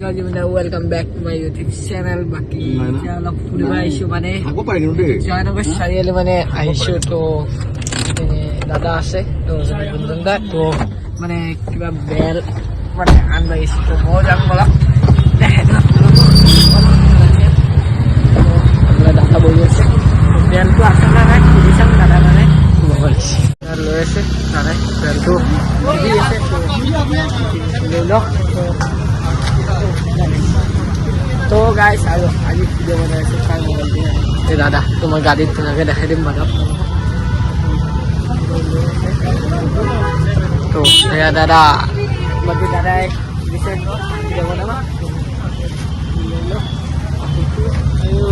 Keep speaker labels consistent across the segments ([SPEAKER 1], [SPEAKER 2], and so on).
[SPEAKER 1] Welcome back to my YouTube channel. Baki অলপ ফুৰিব আহিছো মানে জয়নগৰ চাৰিআলি মানে আহিছো তো দাদা আছে তো গুঞ্জন দা তো মানে কিবা বেল মানে আনবা আহিছো তো মই যাম বলা দাদা বহি আছে বেলটো আছে না নাই সুধি চাম দাদা মানে লৈ আছে দাদাই বেলটো সুধি আছে লৈ লওক তো গাইস আৰু আজি ভিডিঅ' বনাই আছো চাই মোবাইল দি এই দাদা তোমাৰ গাড়ীত তেনেকৈ দেখাই দিম মানে তো এয়া দাদা বাকী দাদাই দিছে ভিডিঅ' বনাবা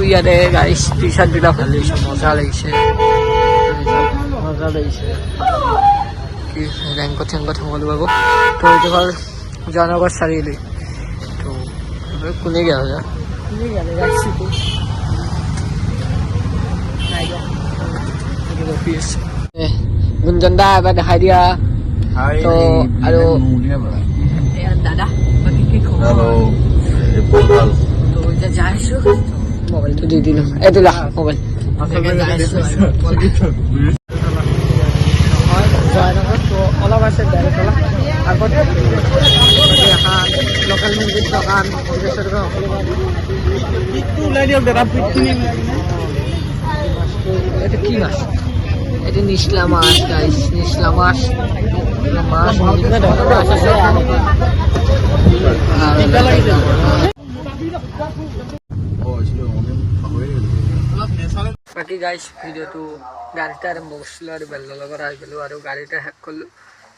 [SPEAKER 1] ইয়াতে গাইস টি চাৰ্ট বিলাক ভাল লাগিছে মজা লাগিছে কি ৰেংকত চেংকত সোমালো বাবু তো এইটো হ'ল জয়নগৰ চাৰিআলি কোনে গেল গুঞ্জন দা এবাৰ দেখাই দিয়া তো আৰু দাদা বাকী কি খবৰ তো এতিয়া যাই আছো মোবাইলটো দি দিলো এইটো লা মোবাইল অলপ আছে গাড়ী চলা আগতে এখন লোকেল মুৰ্গীৰ দোকান এটা কি মাছ এটা নিচলা মাছ গাইস নিচলা মাছ মাছ বিভিন্ন ধৰণৰ মাছ আছে বাকী গাইস ভিডিঅ'টো গাড়ীতে আৰম্ভ কৰিছিলোঁ আৰু বেলৰ লগত আহি গ'লোঁ আৰু গাড়ীতে শেষ কৰিলোঁ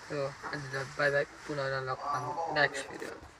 [SPEAKER 1] তো বাই বাই পুনৰ লগ পাম নেক্সট ভিডিঅ'